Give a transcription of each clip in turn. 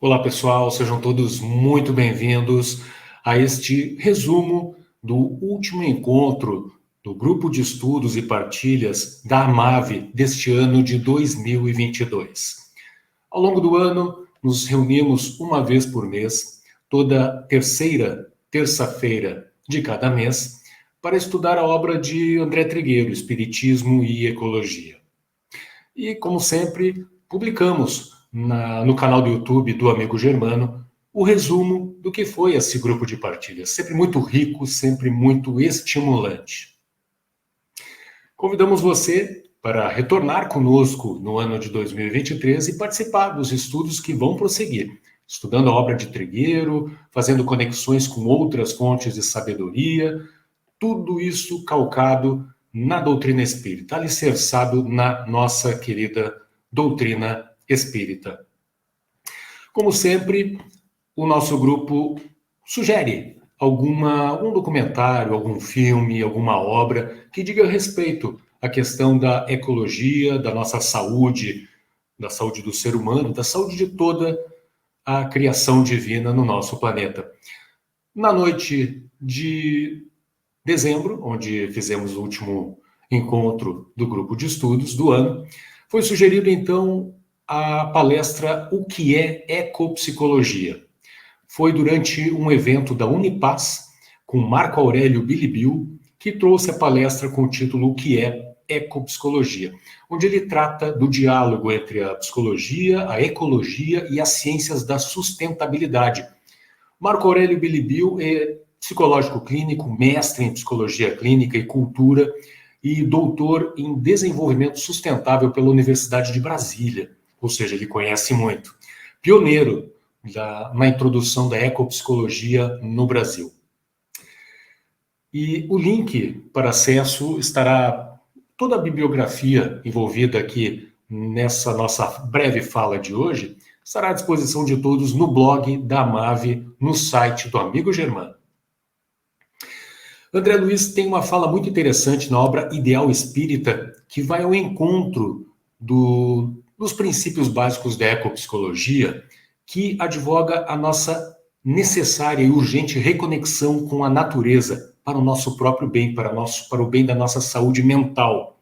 Olá, pessoal, sejam todos muito bem-vindos a este resumo do último encontro do Grupo de Estudos e Partilhas da AMAVE deste ano de 2022. Ao longo do ano, nos reunimos uma vez por mês, toda terceira terça-feira de cada mês, para estudar a obra de André Trigueiro, Espiritismo e Ecologia. E, como sempre, publicamos no canal do YouTube do Amigo Germano o resumo do que foi esse grupo de partilhas. Sempre muito rico, sempre muito estimulante. Convidamos você para retornar conosco no ano de 2023 e participar dos estudos que vão prosseguir, estudando a obra de Trigueiro, fazendo conexões com outras fontes de sabedoria, tudo isso calcado na doutrina espírita, alicerçado na nossa querida doutrina espírita. Como sempre, o nosso grupo sugere um documentário, algum filme, alguma obra que diga respeito à questão da ecologia, da nossa saúde, da saúde do ser humano, da saúde de toda a criação divina no nosso planeta. Na noite de dezembro, onde fizemos o último encontro do grupo de estudos do ano, foi sugerido então a palestra O que é Ecopsicologia. Foi durante um evento da Unipaz, com Marco Aurélio Bilibil, que trouxe a palestra com o título O que é Ecopsicologia, onde ele trata do diálogo entre a psicologia, a ecologia e as ciências da sustentabilidade. Marco Aurélio Bilibil é psicológico clínico, mestre em psicologia clínica e cultura e doutor em desenvolvimento sustentável pela Universidade de Brasília, ou seja, ele conhece muito. Pioneiro na introdução da ecopsicologia no Brasil. E o link para acesso estará toda a bibliografia envolvida aqui nessa nossa breve fala de hoje, estará à disposição de todos no blog da AMAVE, no site do Amigo Germano. André Luiz tem uma fala muito interessante na obra Ideal Espírita, que vai ao encontro dos princípios básicos da ecopsicologia, que advoga a nossa necessária e urgente reconexão com a natureza, para o nosso próprio bem, para o bem da nossa saúde mental.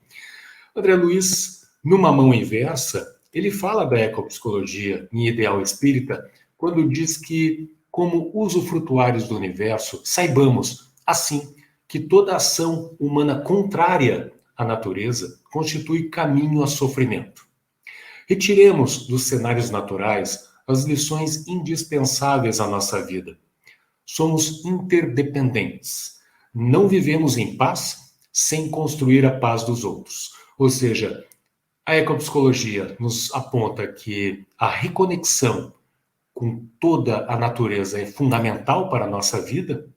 André Luiz, numa mão inversa, ele fala da ecopsicologia em Ideal Espírita, quando diz que, como usufrutuários do universo, saibamos, assim, que toda ação humana contrária à natureza constitui caminho a sofrimento. Retiremos dos cenários naturais as lições indispensáveis à nossa vida. Somos interdependentes. Não vivemos em paz sem construir a paz dos outros. Ou seja, a ecopsicologia nos aponta que a reconexão com toda a natureza é fundamental para a nossa vida.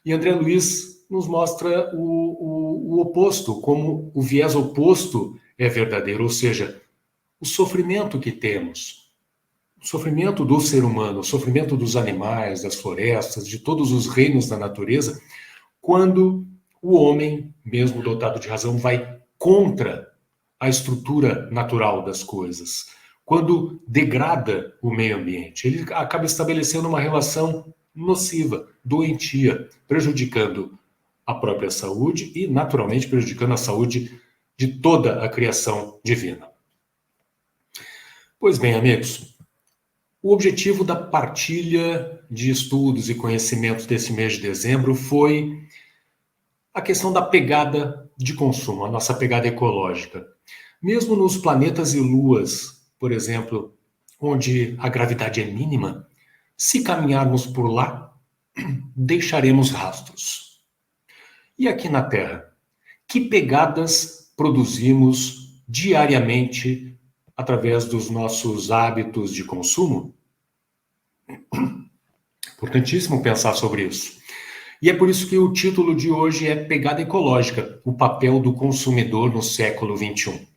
E André Luiz nos mostra o oposto, como o viés oposto é verdadeiro, ou seja, o sofrimento que temos, o sofrimento do ser humano, o sofrimento dos animais, das florestas, de todos os reinos da natureza, quando o homem, mesmo dotado de razão, vai contra a estrutura natural das coisas, quando degrada o meio ambiente. Ele acaba estabelecendo uma relação nociva, doentia, prejudicando a própria saúde e, naturalmente, prejudicando a saúde de toda a criação divina. Pois bem, amigos, o objetivo da partilha de estudos e conhecimentos desse mês de dezembro foi a questão da pegada de consumo, a nossa pegada ecológica. Mesmo nos planetas e luas, por exemplo, onde a gravidade é mínima, se caminharmos por lá, deixaremos rastros. E aqui na Terra, que pegadas produzimos diariamente através dos nossos hábitos de consumo? Importantíssimo pensar sobre isso. E é por isso que o título de hoje é Pegada Ecológica, o papel do consumidor no século XXI.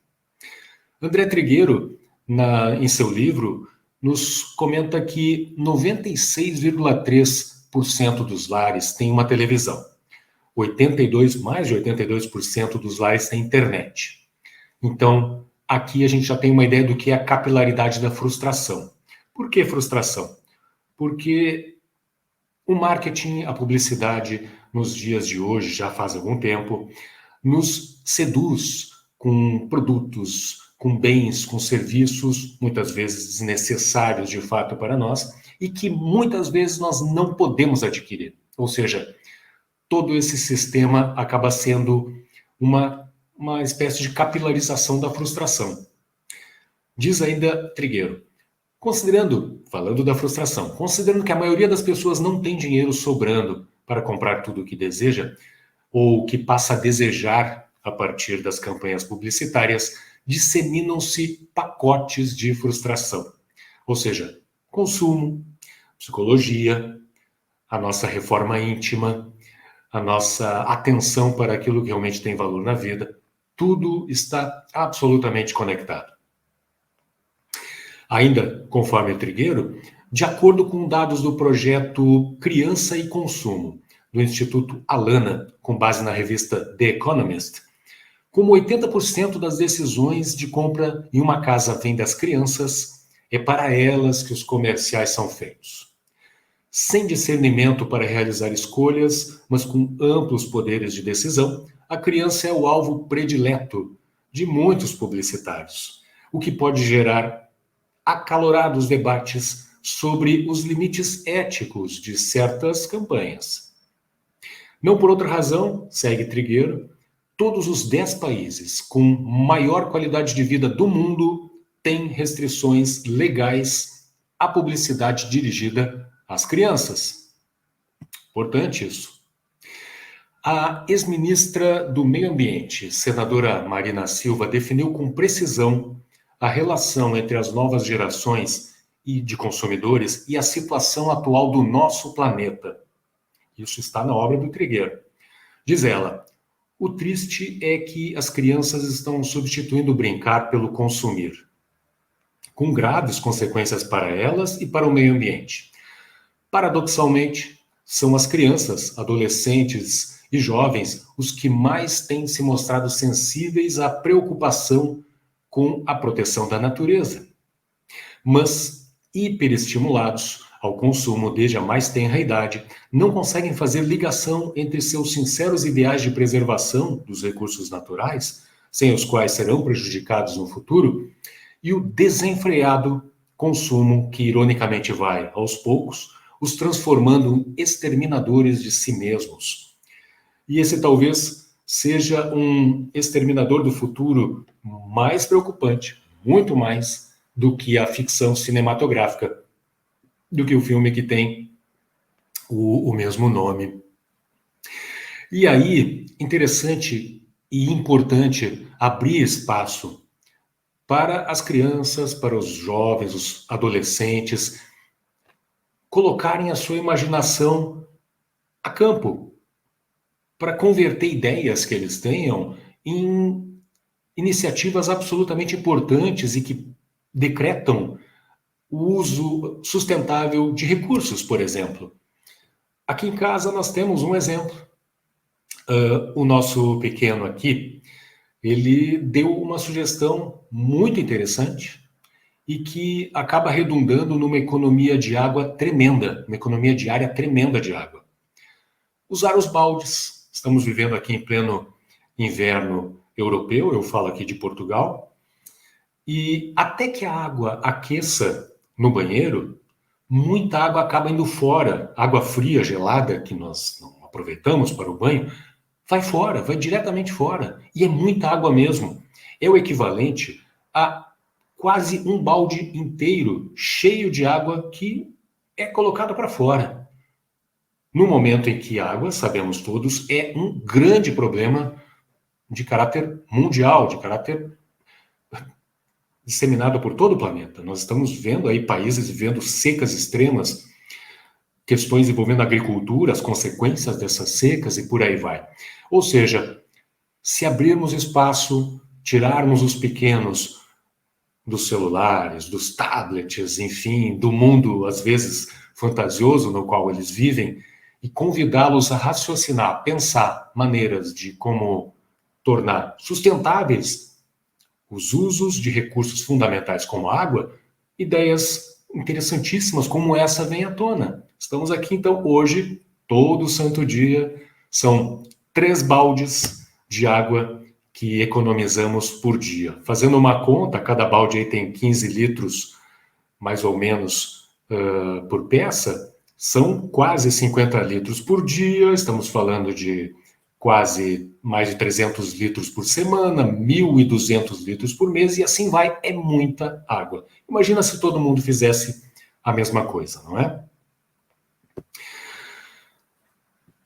André Trigueiro, em seu livro, nos comenta que 96,3% dos lares têm uma televisão. Mais de 82% dos lares têm internet. Então, aqui a gente já tem uma ideia do que é a capilaridade da frustração. Por que frustração? Porque o marketing, a publicidade, nos dias de hoje, já faz algum tempo, nos seduz com produtos, com bens, com serviços, muitas vezes desnecessários de fato para nós, e que muitas vezes nós não podemos adquirir. Ou seja, todo esse sistema acaba sendo uma espécie de capilarização da frustração. Diz ainda Trigueiro, falando da frustração, considerando que a maioria das pessoas não tem dinheiro sobrando para comprar tudo o que deseja, ou que passa a desejar a partir das campanhas publicitárias, disseminam-se pacotes de frustração. Ou seja, consumo, psicologia, a nossa reforma íntima, a nossa atenção para aquilo que realmente tem valor na vida, tudo está absolutamente conectado. Ainda, conforme o Trigueiro, de acordo com dados do projeto Criança e Consumo, do Instituto Alana, com base na revista The Economist, como 80% das decisões de compra em uma casa vem das crianças, é para elas que os comerciais são feitos. Sem discernimento para realizar escolhas, mas com amplos poderes de decisão, a criança é o alvo predileto de muitos publicitários, o que pode gerar acalorados debates sobre os limites éticos de certas campanhas. Não por outra razão, segue Trigueiro, todos os 10 países com maior qualidade de vida do mundo têm restrições legais à publicidade dirigida às crianças. Importante isso. A ex-ministra do Meio Ambiente, senadora Marina Silva, definiu com precisão a relação entre as novas gerações e de consumidores e a situação atual do nosso planeta. Isso está na obra do Trigueiro. Diz ela, o triste é que as crianças estão substituindo o brincar pelo consumir, com graves consequências para elas e para o meio ambiente. Paradoxalmente, são as crianças, adolescentes e jovens os que mais têm se mostrado sensíveis à preocupação com a proteção da natureza. Mas, hiperestimulados ao consumo desde a mais tenra idade, não conseguem fazer ligação entre seus sinceros ideais de preservação dos recursos naturais, sem os quais serão prejudicados no futuro, e o desenfreado consumo que, ironicamente, vai, aos poucos, os transformando em exterminadores de si mesmos. E esse talvez seja um exterminador do futuro mais preocupante, muito mais do que a ficção cinematográfica, do que o filme que tem o mesmo nome. E aí, interessante e importante abrir espaço para as crianças, para os jovens, os adolescentes, colocarem a sua imaginação a campo, para converter ideias que eles tenham em iniciativas absolutamente importantes e que decretam o uso sustentável de recursos, por exemplo. Aqui em casa nós temos um exemplo. O nosso pequeno aqui, ele deu uma sugestão muito interessante e que acaba redundando numa economia de água tremenda, uma economia diária tremenda de água. Usar os baldes. Estamos vivendo aqui em pleno inverno europeu, eu falo aqui de Portugal, e até que a água aqueça no banheiro, muita água acaba indo fora. Água fria, gelada, que nós não aproveitamos para o banho, vai fora, vai diretamente fora. E é muita água mesmo. É o equivalente a quase um balde inteiro cheio de água que é colocado para fora. No momento em que a água, sabemos todos, é um grande problema de caráter mundial, de caráter disseminado por todo o planeta. Nós estamos vendo aí países vivendo secas extremas, questões envolvendo a agricultura, as consequências dessas secas e por aí vai. Ou seja, se abrirmos espaço, tirarmos os pequenos dos celulares, dos tablets, enfim, do mundo, às vezes, fantasioso no qual eles vivem, e convidá-los a raciocinar, a pensar maneiras de como tornar sustentáveis os usos de recursos fundamentais como a água, ideias interessantíssimas como essa vêm à tona. Estamos aqui, então, hoje, todo santo dia, são 3 baldes de água que economizamos por dia. Fazendo uma conta, cada balde aí tem 15 litros, mais ou menos, por peça, são quase 50 litros por dia, estamos falando de quase mais de 300 litros por semana, 1.200 litros por mês, e assim vai, é muita água. Imagina se todo mundo fizesse a mesma coisa, não é?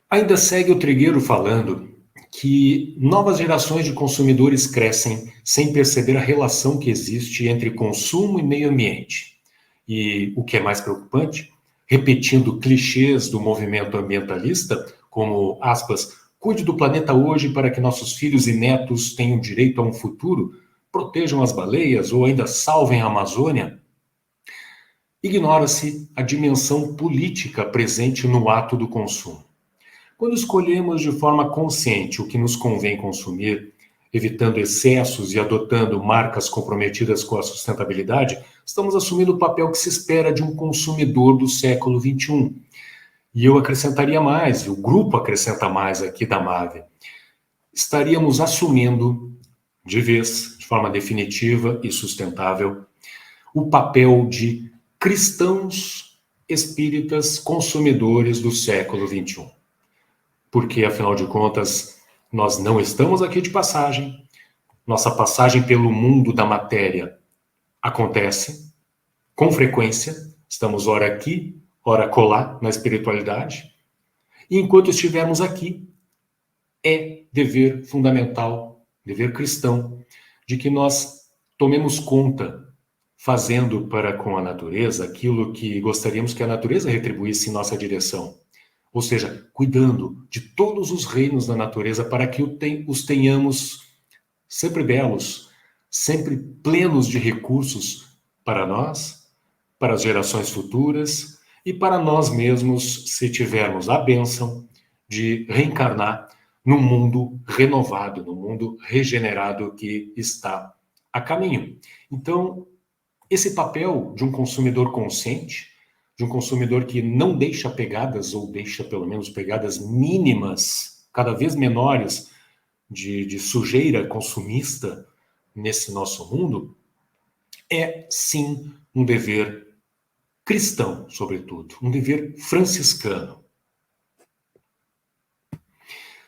Ainda segue o Trigueiro falando que novas gerações de consumidores crescem sem perceber a relação que existe entre consumo e meio ambiente. E o que é mais preocupante, repetindo clichês do movimento ambientalista, como, aspas, cuide do planeta hoje para que nossos filhos e netos tenham direito a um futuro, protejam as baleias ou ainda salvem a Amazônia, ignora-se a dimensão política presente no ato do consumo. Quando escolhemos de forma consciente o que nos convém consumir, evitando excessos e adotando marcas comprometidas com a sustentabilidade, estamos assumindo o papel que se espera de um consumidor do século XXI. E eu acrescentaria mais, e o grupo acrescenta mais aqui da MAVE. Estaríamos assumindo, de vez, de forma definitiva e sustentável, o papel de cristãos espíritas consumidores do século XXI. Porque, afinal de contas, nós não estamos aqui de passagem, nossa passagem pelo mundo da matéria acontece com frequência, estamos ora aqui, ora acolá na espiritualidade, e enquanto estivermos aqui, é dever fundamental, dever cristão, de que nós tomemos conta, fazendo para com a natureza aquilo que gostaríamos que a natureza retribuísse em nossa direção. Ou seja, cuidando de todos os reinos da natureza para que os tenhamos sempre belos, sempre plenos de recursos para nós, para as gerações futuras e para nós mesmos, se tivermos a bênção de reencarnar num mundo renovado, num mundo regenerado que está a caminho. Então, esse papel de um consumidor consciente, de um consumidor que não deixa pegadas, ou deixa pelo menos pegadas mínimas, cada vez menores, de sujeira consumista nesse nosso mundo, é sim um dever cristão, sobretudo, um dever franciscano.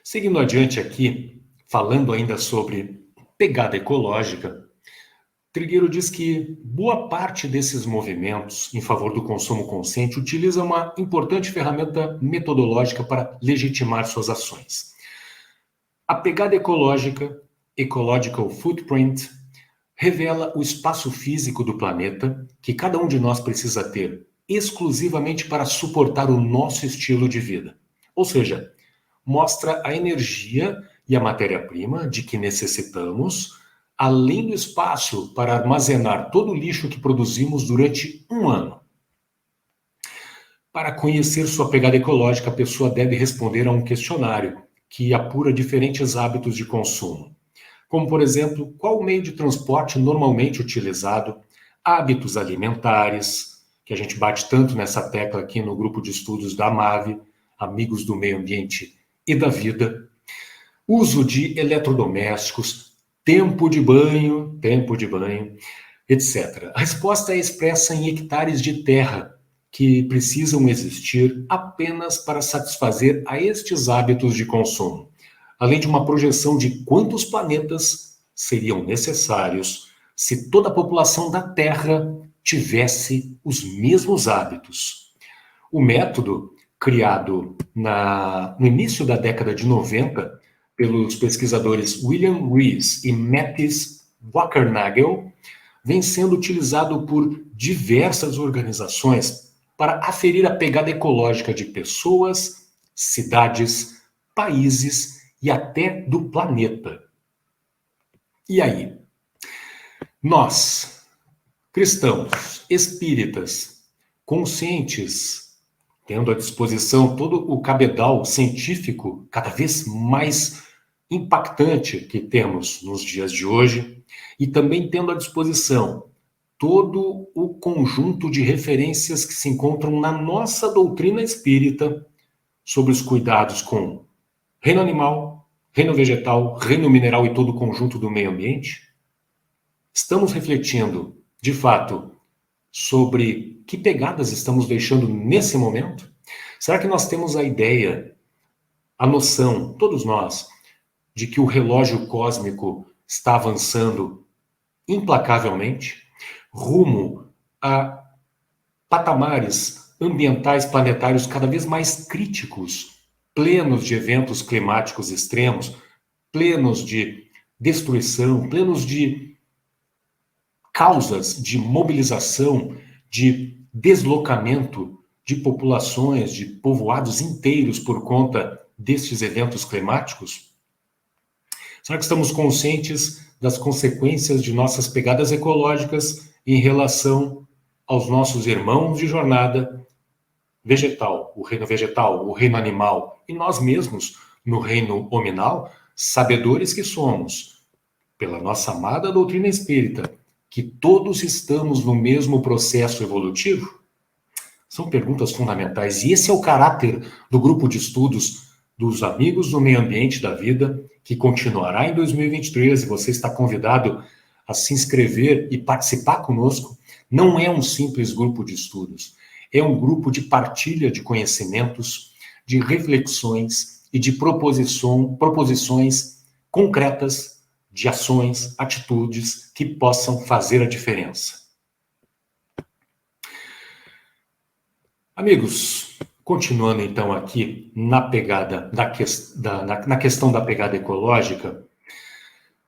Seguindo adiante aqui, falando ainda sobre pegada ecológica, Trigueiro diz que boa parte desses movimentos em favor do consumo consciente utiliza uma importante ferramenta metodológica para legitimar suas ações. A pegada ecológica, Ecological Footprint, revela o espaço físico do planeta que cada um de nós precisa ter exclusivamente para suportar o nosso estilo de vida. Ou seja, mostra a energia e a matéria-prima de que necessitamos, além do espaço para armazenar todo o lixo que produzimos durante um ano. Para conhecer sua pegada ecológica, a pessoa deve responder a um questionário que apura diferentes hábitos de consumo, como, por exemplo, qual o meio de transporte normalmente utilizado, hábitos alimentares, que a gente bate tanto nessa tecla aqui no grupo de estudos da MAVE, Amigos do Meio Ambiente e da Vida, uso de eletrodomésticos, tempo de banho, etc. A resposta é expressa em hectares de terra que precisam existir apenas para satisfazer a estes hábitos de consumo, além de uma projeção de quantos planetas seriam necessários se toda a população da Terra tivesse os mesmos hábitos. O método, criado no início da década de 90, pelos pesquisadores William Rees e Matthijs Wackernagel, vem sendo utilizado por diversas organizações para aferir a pegada ecológica de pessoas, cidades, países e até do planeta. E aí? Nós, cristãos, espíritas, conscientes, tendo à disposição todo o cabedal científico cada vez mais impactante que temos nos dias de hoje, e também tendo à disposição todo o conjunto de referências que se encontram na nossa doutrina espírita sobre os cuidados com reino animal, reino vegetal, reino mineral e todo o conjunto do meio ambiente? Estamos refletindo, de fato, sobre que pegadas estamos deixando nesse momento? Será que nós temos a ideia, a noção, todos nós, de que o relógio cósmico está avançando implacavelmente rumo a patamares ambientais planetários cada vez mais críticos, plenos de eventos climáticos extremos, plenos de destruição, plenos de causas de mobilização, de deslocamento de populações, de povoados inteiros por conta destes eventos climáticos? Será que estamos conscientes das consequências de nossas pegadas ecológicas em relação aos nossos irmãos de jornada vegetal, o reino animal e nós mesmos no reino hominal, sabedores que somos, pela nossa amada doutrina espírita, que todos estamos no mesmo processo evolutivo? São perguntas fundamentais e esse é o caráter do grupo de estudos dos Amigos do Meio Ambiente da Vida, que continuará em 2023 e você está convidado a se inscrever e participar conosco. Não é um simples grupo de estudos, é um grupo de partilha de conhecimentos, de reflexões e de proposições concretas de ações, atitudes que possam fazer a diferença. Amigos, continuando então aqui na pegada na questão da pegada ecológica,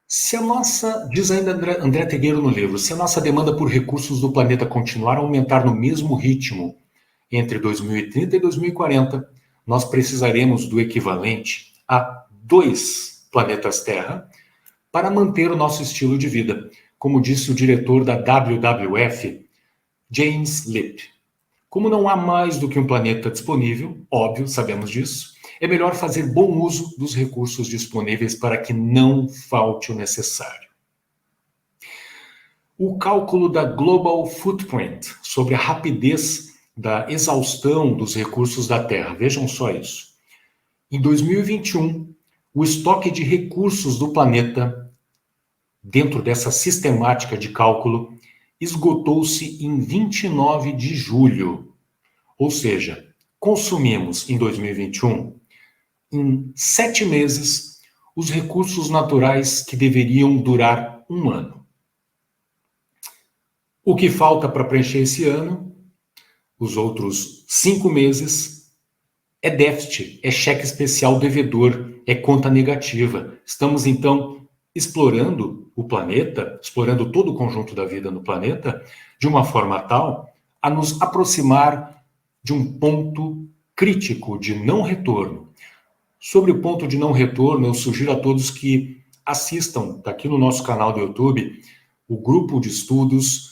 se a nossa, diz ainda André Tegueiro no livro, se a nossa demanda por recursos do planeta continuar a aumentar no mesmo ritmo entre 2030 e 2040, nós precisaremos do equivalente a 2 planetas Terra para manter o nosso estilo de vida, como disse o diretor da WWF, James Lipp. Como não há mais do que um planeta disponível, óbvio, sabemos disso, é melhor fazer bom uso dos recursos disponíveis para que não falte o necessário. O cálculo da Global Footprint sobre a rapidez da exaustão dos recursos da Terra, vejam só isso. Em 2021, o estoque de recursos do planeta, dentro dessa sistemática de cálculo, esgotou-se em 29 de julho. Ou seja, consumimos em 2021, em 7 meses, os recursos naturais que deveriam durar 1 ano. O que falta para preencher esse ano, os outros 5 meses, é déficit, é cheque especial devedor, é conta negativa. Estamos, então, explorando o planeta, explorando todo o conjunto da vida no planeta, de uma forma tal a nos aproximar de um ponto crítico de não retorno. Sobre o ponto de não retorno, eu sugiro a todos que assistam, tá aqui no nosso canal do YouTube, o grupo de estudos,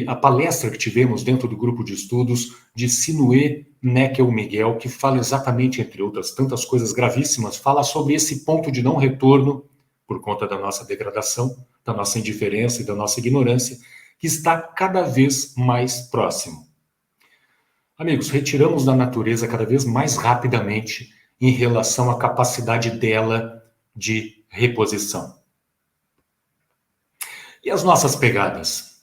a palestra que tivemos dentro do grupo de estudos de Sinué Neckel Miguel, que fala exatamente, entre outras tantas coisas gravíssimas, fala sobre esse ponto de não retorno, por conta da nossa degradação, da nossa indiferença e da nossa ignorância, que está cada vez mais próximo. Amigos, retiramos da natureza cada vez mais rapidamente em relação à capacidade dela de reposição. E as nossas pegadas?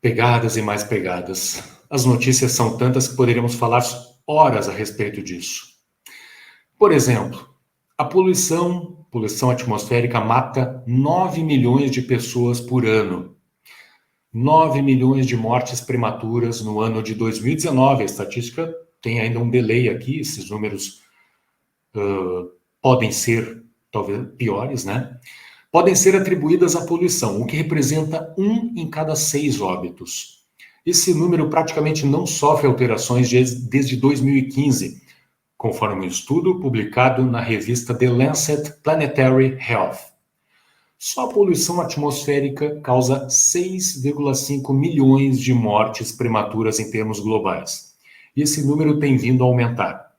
Pegadas e mais pegadas. As notícias são tantas que poderíamos falar horas a respeito disso. Por exemplo, a poluição atmosférica mata 9 milhões de pessoas por ano. 9 milhões de mortes prematuras no ano de 2019. A estatística tem ainda um delay aqui, esses números podem ser, talvez, piores, né? Podem ser atribuídas à poluição, o que representa 1 em cada 6 óbitos. Esse número praticamente não sofre alterações desde 2015, conforme um estudo publicado na revista The Lancet Planetary Health. Só a poluição atmosférica causa 6,5 milhões de mortes prematuras em termos globais. E esse número tem vindo a aumentar.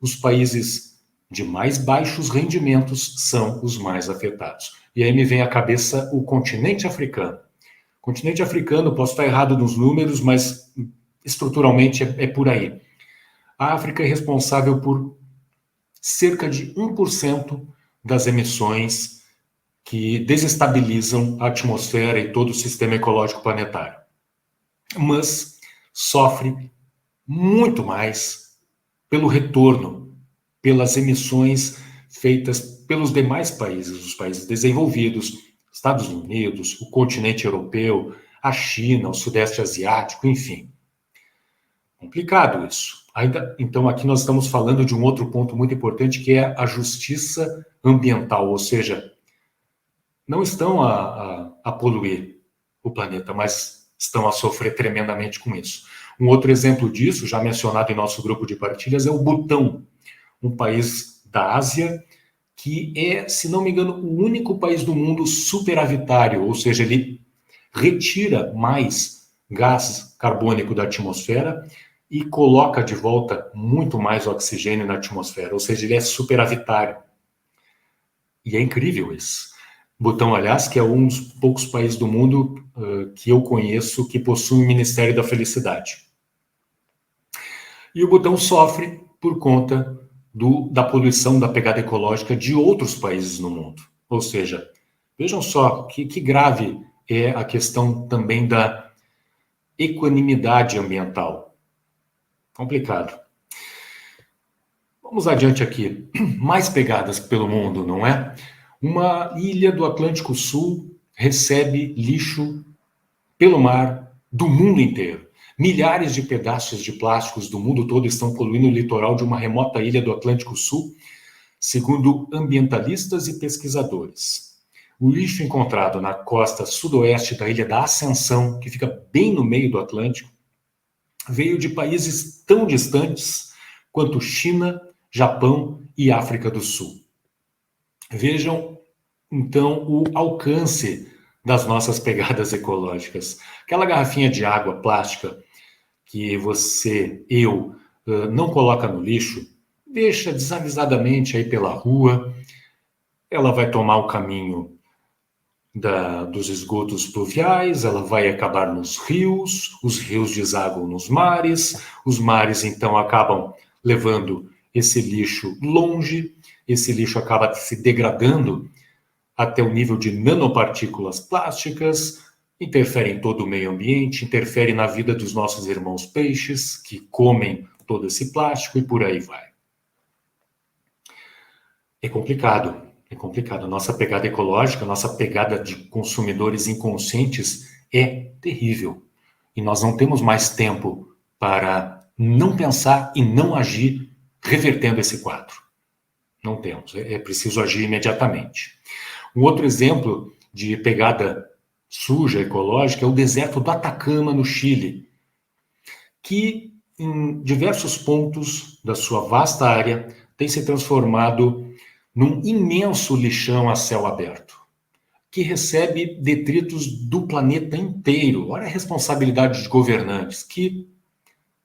Os países de mais baixos rendimentos são os mais afetados. E aí me vem à cabeça o continente africano. Continente africano, posso estar errado nos números, mas estruturalmente é por aí. A África é responsável por cerca de 1% das emissões que desestabilizam a atmosfera e todo o sistema ecológico planetário. Mas sofre muito mais pelo retorno, pelas emissões feitas pelos demais países, os países desenvolvidos, Estados Unidos, o continente europeu, a China, o Sudeste Asiático, enfim. Complicado isso. Ainda, então, aqui nós estamos falando de um outro ponto muito importante, que é a justiça ambiental, ou seja, não estão a poluir o planeta, mas estão a sofrer tremendamente com isso. Um outro exemplo disso, já mencionado em nosso grupo de partilhas, é o Butão, um país da Ásia, que é, se não me engano, o único país do mundo superavitário, ou seja, ele retira mais gás carbônico da atmosfera e coloca de volta muito mais oxigênio na atmosfera, ou seja, ele é superavitário. E é incrível isso. Butão, aliás, que é um dos poucos países do mundo que eu conheço que possui o Ministério da Felicidade. E o Butão sofre por conta da poluição da pegada ecológica de outros países no mundo. Ou seja, vejam só que grave é a questão também da equanimidade ambiental. Complicado. Vamos adiante aqui. Mais pegadas pelo mundo, não é? Uma ilha do Atlântico Sul recebe lixo pelo mar do mundo inteiro. Milhares de pedaços de plásticos do mundo todo estão poluindo o litoral de uma remota ilha do Atlântico Sul, segundo ambientalistas e pesquisadores. O lixo encontrado na costa sudoeste da Ilha da Ascensão, que fica bem no meio do Atlântico, veio de países tão distantes quanto China, Japão e África do Sul. Vejam, então, o alcance das nossas pegadas ecológicas. Aquela garrafinha de água plástica que eu, não coloca no lixo, deixa desavisadamente aí pela rua, ela vai tomar o caminho dos esgotos pluviais, ela vai acabar nos rios, os rios desaguam nos mares, os mares então acabam levando esse lixo longe, esse lixo acaba se degradando até o nível de nanopartículas plásticas, interfere em todo o meio ambiente, interfere na vida dos nossos irmãos peixes, que comem todo esse plástico e por aí vai. É complicado. A nossa pegada ecológica, a nossa pegada de consumidores inconscientes é terrível. E nós não temos mais tempo para não pensar e não agir revertendo esse quadro. Não temos. É preciso agir imediatamente. Um outro exemplo de pegada suja ecológica é o deserto do Atacama, no Chile, que em diversos pontos da sua vasta área tem se transformado num imenso lixão a céu aberto, que recebe detritos do planeta inteiro. Olha a responsabilidade dos governantes, que,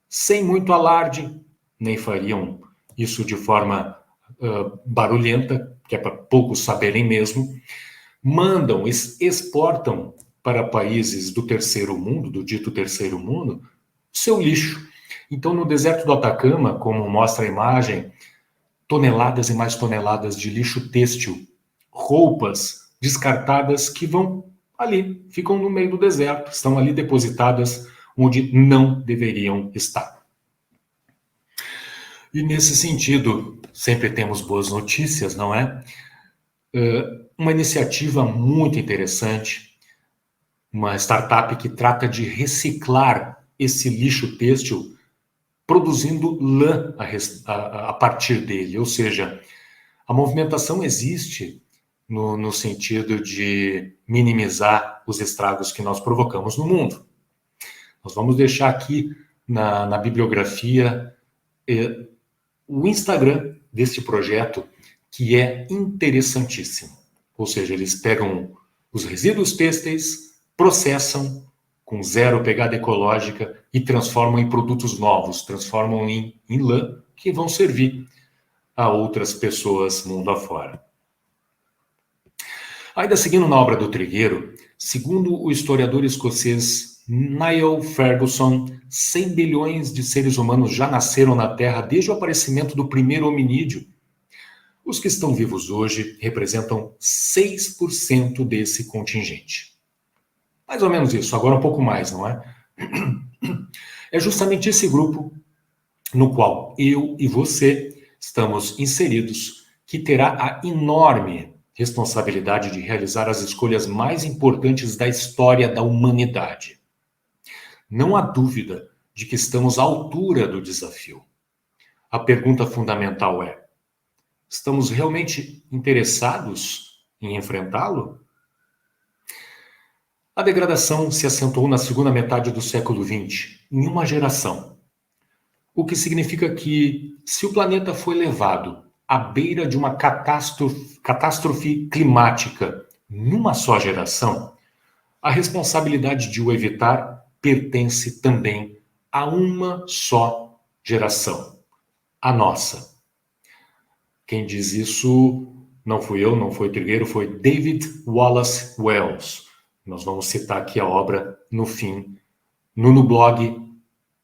sem muito alarde, nem fariam isso de forma barulhenta, que é para poucos saberem mesmo, exportam para países do terceiro mundo, do dito terceiro mundo, seu lixo. Então, no deserto do Atacama, como mostra a imagem, toneladas e mais toneladas de lixo têxtil, roupas descartadas que vão ali, ficam no meio do deserto, estão ali depositadas onde não deveriam estar. E nesse sentido, sempre temos boas notícias, não é? Uma iniciativa muito interessante, uma startup que trata de reciclar esse lixo têxtil produzindo lã a partir dele, ou seja, a movimentação existe no sentido de minimizar os estragos que nós provocamos no mundo. Nós vamos deixar aqui na bibliografia o Instagram deste projeto, que é interessantíssimo. Ou seja, eles pegam os resíduos têxteis, processam com zero pegada ecológica e transformam em produtos novos, transformam em lã que vão servir a outras pessoas mundo afora. Ainda seguindo na obra do Trigueiro, Segundo o historiador escocês Niall Ferguson, 100 bilhões de seres humanos já nasceram na Terra desde o aparecimento do primeiro hominídeo. Os que estão vivos hoje representam 6% desse contingente. Mais ou menos isso, agora um pouco mais, não é? É justamente esse grupo no qual eu e você estamos inseridos que terá a enorme responsabilidade de realizar as escolhas mais importantes da história da humanidade. Não há dúvida de que estamos à altura do desafio. A pergunta fundamental é: estamos realmente interessados em enfrentá-lo? A degradação se acentuou na segunda metade do século XX, em uma geração. O que significa que, se o planeta foi levado à beira de uma catástrofe climática numa só geração, a responsabilidade de o evitar pertence também a uma só geração, a nossa. Quem diz isso não fui eu, não foi o Trigueiro, foi David Wallace Wells. Nós vamos citar aqui a obra no fim, no blog,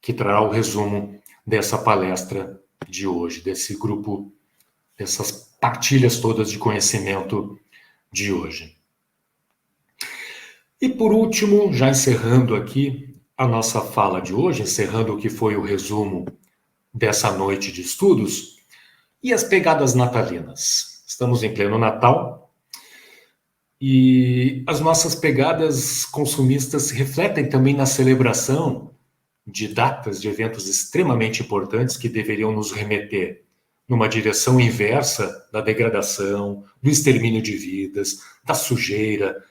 que trará o resumo dessa palestra de hoje, desse grupo, dessas partilhas todas de conhecimento de hoje. E por último, já encerrando aqui a nossa fala de hoje, encerrando o que foi o resumo dessa noite de estudos, e as pegadas natalinas. Estamos em pleno Natal e as nossas pegadas consumistas se refletem também na celebração de datas, de eventos extremamente importantes que deveriam nos remeter numa direção inversa da degradação, do extermínio de vidas, da sujeira,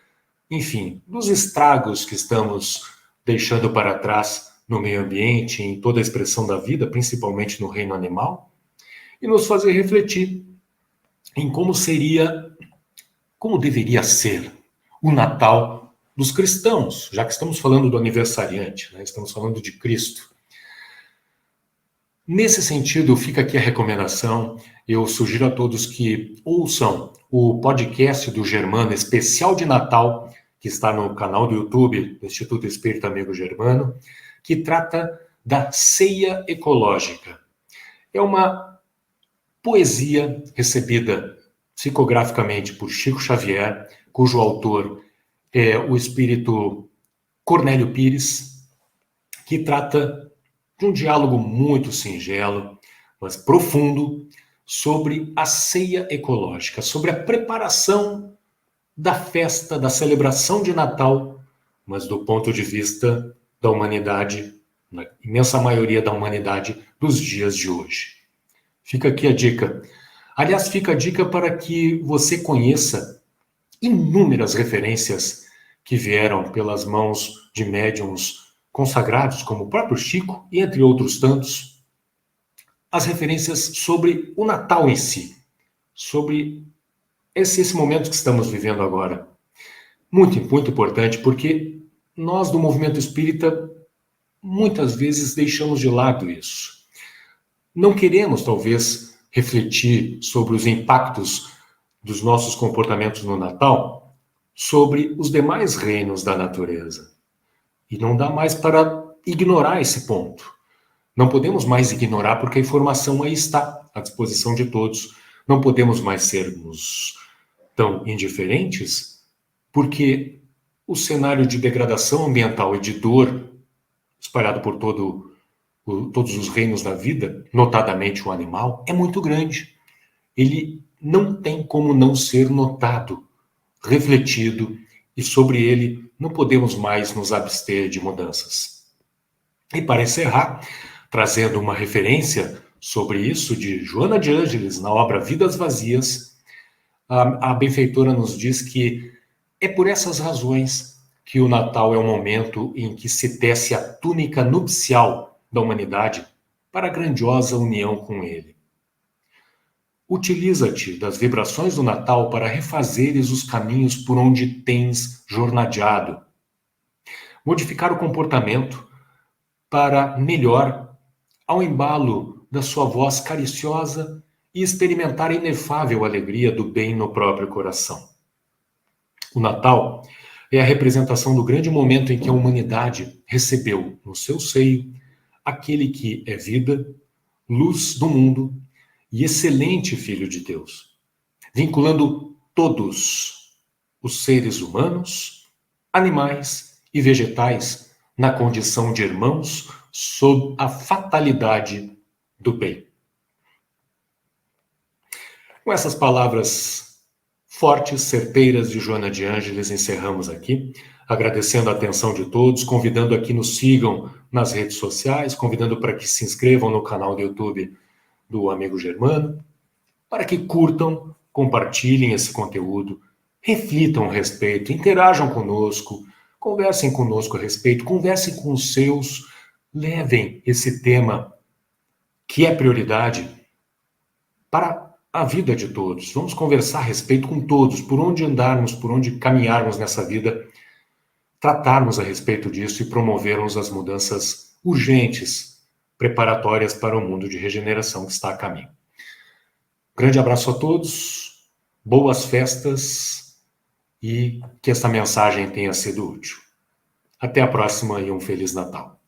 enfim, dos estragos que estamos deixando para trás no meio ambiente, em toda a expressão da vida, principalmente no reino animal, e nos fazer refletir em como deveria ser o Natal dos cristãos, já que estamos falando do aniversariante, né? Estamos falando de Cristo. Nesse sentido, fica aqui a recomendação. Eu sugiro a todos que ouçam o podcast do Germano, especial de Natal, que está no canal do YouTube do Instituto Espírita Amigo Germano, que trata da ceia ecológica. É uma poesia recebida psicograficamente por Chico Xavier, cujo autor é o espírito Cornélio Pires, que trata de um diálogo muito singelo, mas profundo, sobre a ceia ecológica, sobre a preparação da festa, da celebração de Natal, mas do ponto de vista da humanidade, na imensa maioria da humanidade dos dias de hoje. Fica aqui a dica. Aliás, fica a dica para que você conheça inúmeras referências que vieram pelas mãos de médiuns consagrados, como o próprio Chico, e entre outros tantos, as referências sobre o Natal em si, sobre esse momento que estamos vivendo agora. Muito, muito importante, porque nós do movimento espírita muitas vezes deixamos de lado isso. Não queremos, talvez, refletir sobre os impactos dos nossos comportamentos no Natal sobre os demais reinos da natureza. E não dá mais para ignorar esse ponto. Não podemos mais ignorar porque a informação aí está à disposição de todos. Não podemos mais sermos tão indiferentes porque o cenário de degradação ambiental e de dor espalhado por todos os reinos da vida, notadamente o animal, é muito grande. Ele não tem como não ser notado, refletido, e sobre ele não podemos mais nos abster de mudanças. E para encerrar, trazendo uma referência sobre isso de Joana de Ângeles, na obra Vidas Vazias, a benfeitora nos diz que é por essas razões que o Natal é o momento em que se tece a túnica nupcial da humanidade para a grandiosa união com ele. Utiliza-te das vibrações do Natal para refazeres os caminhos por onde tens jornadeado. Modificar o comportamento para melhor, ao embalo da sua voz cariciosa, e experimentar a inefável alegria do bem no próprio coração. O Natal é a representação do grande momento em que a humanidade recebeu no seu seio aquele que é vida, luz do mundo e excelente Filho de Deus, vinculando todos os seres humanos, animais e vegetais na condição de irmãos sob a fatalidade do bem. Com essas palavras fortes, certeiras de Joana de Ângeles, encerramos aqui, agradecendo a atenção de todos, convidando a que nos sigam nas redes sociais, convidando para que se inscrevam no canal do YouTube do Amigo Germano, para que curtam, compartilhem esse conteúdo, reflitam a respeito, interajam conosco, conversem conosco a respeito, conversem com os seus, levem esse tema, que é prioridade, para a vida de todos. Vamos conversar a respeito com todos, por onde andarmos, por onde caminharmos nessa vida, tratarmos a respeito disso e promovermos as mudanças urgentes, preparatórias para o mundo de regeneração que está a caminho. Grande abraço a todos, boas festas e que essa mensagem tenha sido útil. Até a próxima e um Feliz Natal.